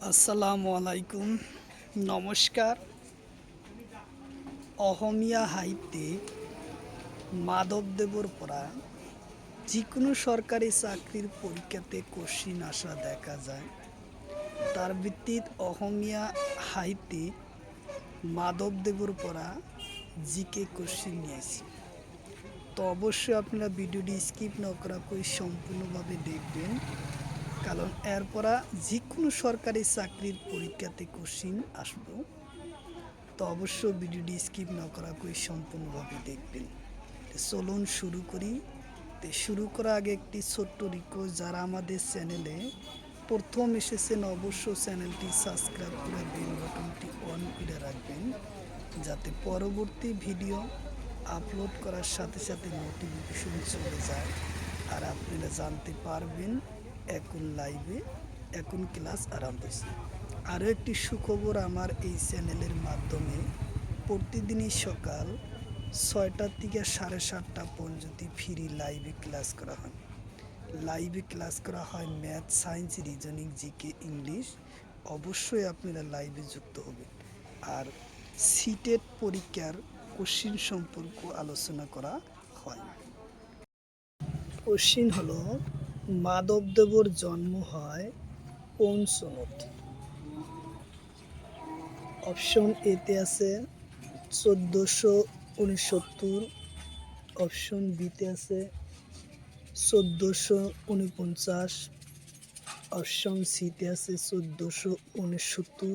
আসসালামু আলাইকুম, নমস্কার। অসমীয়া সাহিত্যিক মাধবদেৱৰ পৰা যিকোনো সরকারি চাকরির পরীক্ষাতে কোশ্চিন আসা দেখা যায়। তার ভিত্তিত অসমীয়া সাহিত্যিক মাধবদেৱৰ পৰা জিকে কোশ্চিন নিয়েছি। তো অবশ্যই আপনারা ভিডিওটি স্কিপ না করাকৈ সম্পূর্ণভাবে দেখবেন, কারণ এরপরা যে কোনো সরকারি চাকরির পরীক্ষাতে কোশ্চিন আসবো। তো অবশ্যই ভিডিওটি স্কিপ না করাকৈ সম্পূর্ণভাবে দেখবেন। চলুন শুরু করি। তো শুরু করার আগে একটি ছোট্ট রিকোয়েস্ট, যারা আমাদের চ্যানেলে প্রথম এসেছেন অবশ্যই চ্যানেলটি সাবস্ক্রাইব করে বেল বাটনটি অন করে রাখবেন, যাতে পরবর্তী ভিডিও আপলোড করার সাথে সাথে নোটিফিকেশন চলে যায় আর আপনারা জানতে পারবেন এখন লাইভে এখন ক্লাস আরম্ভ হয়েছে। আরও একটি সুখবর, আমার এই চ্যানেলের মাধ্যমে প্রতিদিনই সকাল 6টা থেকে 7:30 পর্যন্ত ফ্রি লাইভে ক্লাস করা হয়। লাইভে ক্লাস করা হয় math, science, reasoning, GK, English. অবশ্যই আপনারা লাইভে যুক্ত হবেন। আর সিটেট পরীক্ষার কোশ্চিন সম্পর্ক আলোচনা করা হয়। কোশ্চিন হলো, মাধবদেবর জন্ম হয় কোন সনত? অপশন এতে আছে 1469, অপশন বিতে আছে 1449, অপশন সিতে আছে 1469,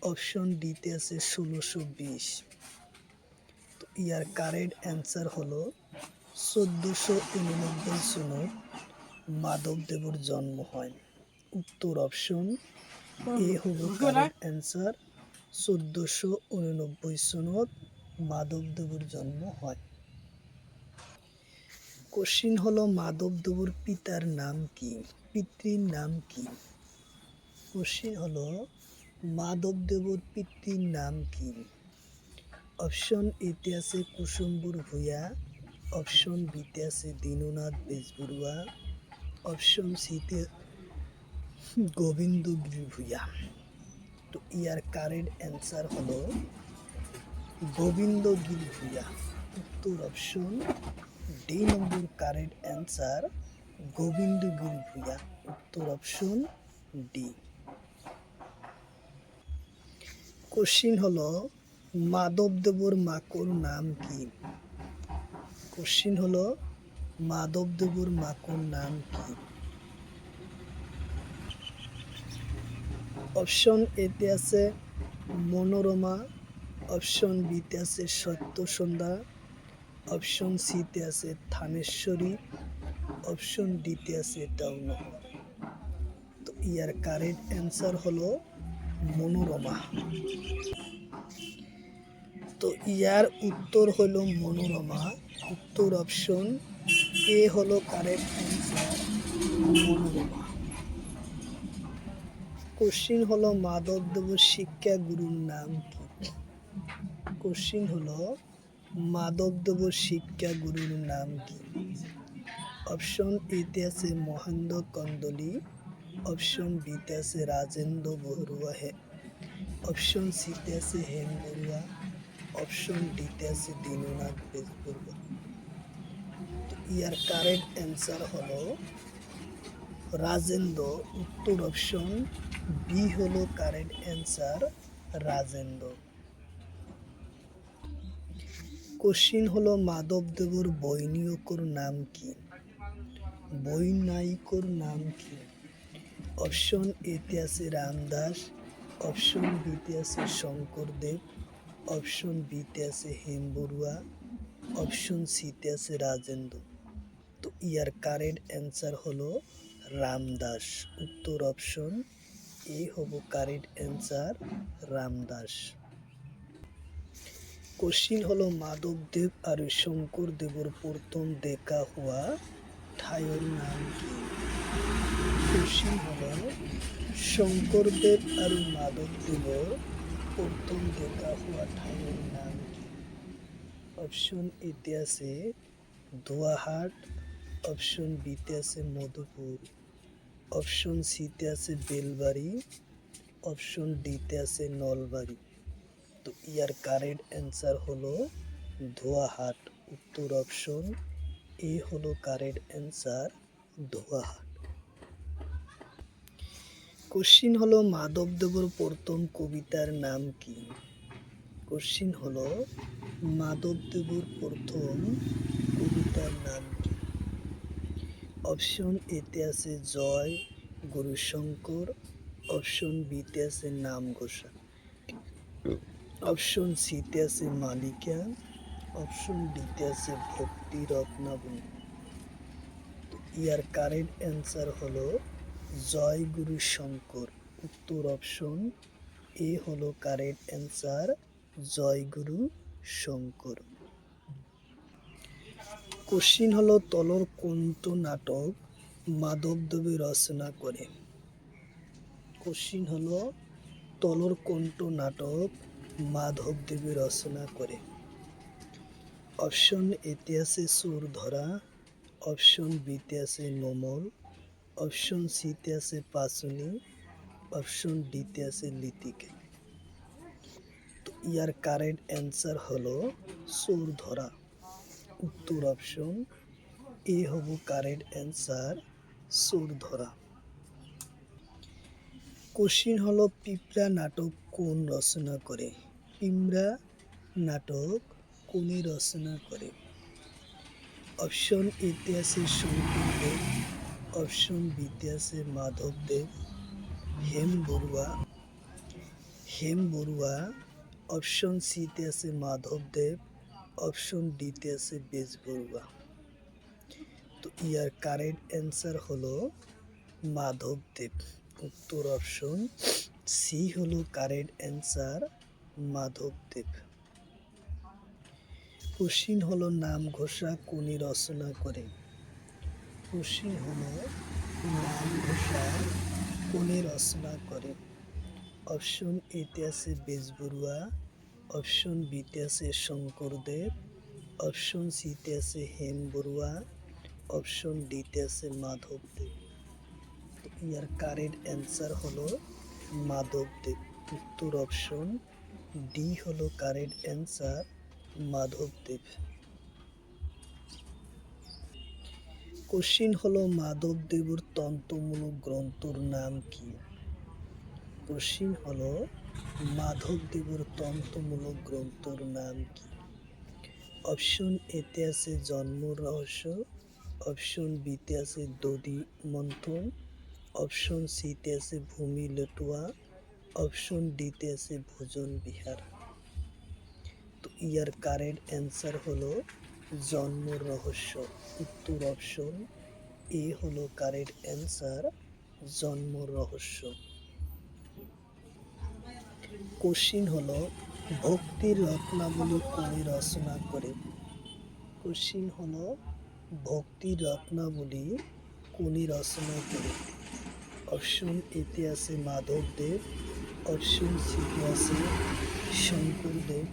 অপশন ডিতে আছে 1620। তো ইয়ার কারেক্ট অ্যান্সার হলো 1489 সনত মাধবদেবর জন্ম হয়। উত্তর অপশন এ হলো কারেক্ট অ্যান্সার। 1489 সনত মাধবদেবর জন্ম হয়। কোশ্চিন হলো, মাধবদেবর পিতার নাম কি? পিতৃর নাম কি? কোশ্চিন হলো, মাধবদেবর পিতৃর নাম কি? অপশন এতে আছে কুসুম্বর ভূঁইয়া, অপশন বিতে আছে দীননাথ বেজবরুয়া, অপশন সিতে গোবিন্দগিরি ভূঁইয়া। তো ইয়ার কারেক্ট অ্যান্সার হলো গোবিন্দগিরি ভূঁইয়া। উত্তর অপশন ডি নম্বর কারেক্ট অ্যান্সার, গোবিন্দগিরি ভূঁইয়া। উত্তর অপশন ডি। কোশ্চিন হলো, মাধবদেবর মাকোর নাম কি? কোশ্চিন হলো, মাধবদেবর মাকোর নাম কি? অপশন এতে আছে মনোরমা, অপশন বিতে আছে সত্যসন্ধ্যা, অপশন সিতে আছে থানেশ্বরী, অপশন ডিতে আছে দাউনহর। তো ইয়ার কারেক্ট অ্যান্সার হলো মনোরমা। তো ইয়ার উত্তর হলো মনোরমা। উত্তর অপশন এ হলো কারেক্ট অ্যান্সার, মনোরমা। কোশ্চিন হলো, মাধবদেবর শিক্ষা গুরুর নাম কি? কোশ্চিন হলো, মাধবদেবর শিক্ষা গুরুর নাম কি? অপশন এতে আছে মহেন্দ্র কন্দলি, অপশন বিতে আছে রাজেন্দ্র বড়ুয়া, অপশন সিতে আছে হেম বড়ুয়া, অপশন ডিতে আছে দীননাথ বেজবরুয়া। তো ইয়ার কারেক্ট অ্যান্সার হলো রাজেন্দ্র। উত্তর অপশন বি হলো কারেক্ট অ্যান্সার, রাজেন্দ্র। কোশ্চিন হলো, মাধবদেবর বৈনিকর নাম কি? বৈনায়িকর নাম কি? অপশন এতে আছে রামদাস, অপশন বিতে আছে শঙ্করদেব, অপশন বিতে আছে হেম বড়ুয়া, অপশন সিতে আছে রাজেন্দ্র। তো ইয়ার কারেক্ট অ্যান্সার হলো রামদাস। উত্তর অপশন এ হবো কারেক্ট অ্যান্সার, রামদাস। কোশ্চিন হলো, মাধবদেব আর শঙ্করদেবর প্রথম দেখা হওয়া ঠাইয়ের নাম কি? কোশ্চিন হলো, শঙ্করদেব আর মাধবদেবর প্রথম দেখা হওয়া ঠাইয়ের নাম কি? অপশন এতে আছে দোয়াহাট, অপশন বিতে আছে মধুপুর, অপশন সিতে আছে বেলবাড়ি, অপশন ডিতে আছে নলবাড়ি। তো ইয়ার কারেক্ট অ্যান্সার হলো ধোয়াহাট। উত্তর অপশন এ হলো কারেক্ট অ্যান্সার, ধোয়াহাট। কোশ্চিন হলো মাধবদেবর প্রথম কবিতার নাম কি? কোশ্চিন হলো মাধবদেবর প্রথম কবিতার নাম কি? অপশন এতে আছে জয় গৌরীশঙ্কর, অপশন বিতে আছে নামঘোষা, অপশন সিতে আছে মালিকা, অপশন ডিতে আছে ভক্তি রত্নাবলী। ইয়ার কারেক্ট অ্যান্সার হলো জয় গুরু শঙ্কর। উত্তর অপশন এ হলো কারেক্ট অ্যান্সার, জয় গুরু শঙ্কর। কোশ্চিন হলো তলর কোনটো নাটক মাধবদেব রচনা করে? কোশ্চিন হলো তলর কোনটো নাটক মাধবদেব রচনা করে? অপশন এতে আছে চোর ধরা, অপশন বিতে আছে নোমল, অপশন সিতে আছে পাঁচুনি, অপশন ডিতে আছে লিতিকে। তো ইয়ার কারেক্ট অ্যান্সার হলো চোর ধরা। উত্তর অপশন এ হব কারেক্ট অ্যান্সার, চোর ধরা। কোশ্চিন হলো পিঁপড়া নাটক কোন রচনা করে? পিঁপড়া নাটক কোনি রচনা করে? অপশন এতে আছে শঙ্করদেব, অপশন বিতে আছে মাধবদেব, হেম বড়ুয়া, অপশন সিতে আছে মাধবদেব, অপশন ডিতে আছে বেজবড়ুয়া। তো ইয়ার কারেক্ট অ্যান্সার হলো মাধবদেব। উত্তর অপশন সি হলো কারেক্ট অ্যান্সার, মাধবদেব। কোশ্চিন হলো নামঘোষা কোনি রচনা করে? কোশ্চিন হলো নামঘোষা কোনি রচনা করে? অপশন এতে আছে বেজবড়ুয়া, অপশন বিতে আছে শঙ্করদেব, অপশন সিতে আছে হেম বড়ুয়া, অপশন ডিতে আছে মাধবদেব। ইয়ার কারেক্ট অ্যান্সার হলো মাধবদেব। উত্তর অপশন ডি হলো কারেক্ট অ্যান্সার, মাধবদেব। কোশ্চিন হলো মাধবদেবর তন্ত্রমূলক গ্রন্থর নাম কি? কোশ্চিন হলো মাধবদেবর তন্ত্রমূলক গ্রন্থর নাম কি? অপশন এতে আছে জন্ম রহস্য, অপশন বিতে আছে দধি মন্থন, অপশন সিতে আছে ভূমি লটুয়া, অপশন ডিতে আছে ভোজন বিহার। তো ইয়ার কারেক্ট অ্যান্সার হলো জন্ম রহস্য। উত্তর অপশন এ হলো কারেক্ট অ্যান্সার, জন্ম রহস্য। কোশ্চিন হলো ভক্তির রত্নাবলী কোনি রচনা করে? কোশ্চিন হলো ভক্তির রত্নাবলী কোনি রচনা করে? অপশন এতে আছে মাধবদেব, অপশন সিতে আছে শঙ্করদেব,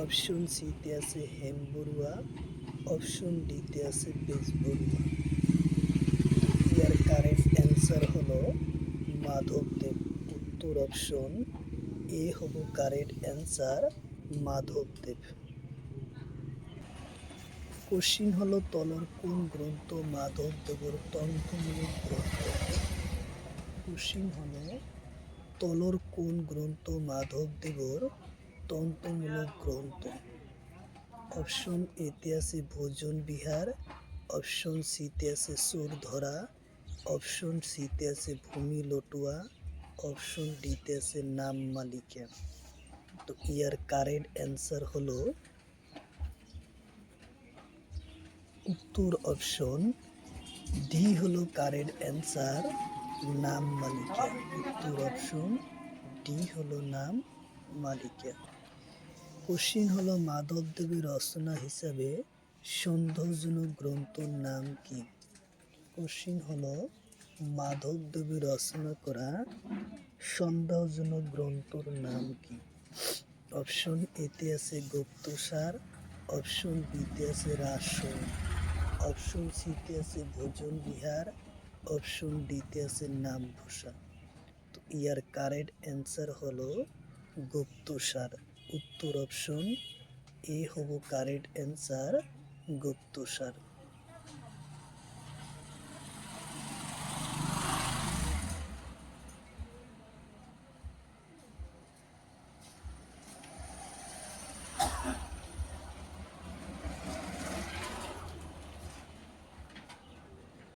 অপশন সিতে আছে হেম বড়ুয়া, অপশন ডিতে আছে বেজবড়ুয়া। ইয়ার কারেক্ট অ্যান্সার হলো মাধবদেব। উত্তর অপশন এ হব কারেক্ট অ্যান্সার, মাধবদেব। কোশ্চিন হলো তলর কোন গ্রন্থ মাধবদেবর তন্ত্রমূলক গ্রন্থ? কোশ্চিন হলো তলর কোন গ্রন্থ মাধবদেবর তন্ত্রমূলক গ্রন্থ? অপশন এতে আছে ভোজন বিহার, অপশন সিতে আছে চোর ধরা, অপশন সিতে আছে ভূমি লটুয়া, অপশন ডিতে আছে নাম মালিকা। তো ইয়ার কারেক্ট অ্যান্সার হলো উত্তর অপশন ডি হলো কারেক্ট অ্যান্সার, নাম মালিকা। উত্তর অপশন ডি হলো নাম মালিকা। কোশ্চিন হলো মাধবদেবের রচনা হিসাবে সন্দেহজনক গ্রন্থর নাম কি? কোশ্চিন হলো মাধবদেবের রচনা করা সন্দেহজনক গ্রন্থর নাম কি? অপশন এতে আছে গুপ্তসার, অপশন বিতে আছে রাসন, অপশন সিতে আছে ভোজন বিহার, অপশন ডিতে আছে নামঘোষা। তো তো ইয়ার কারেক্ট অ্যান্সার হলো গুপ্তসার। উত্তর অপশন এ হব কারেক্ট অ্যান্সার গুপ্তসার।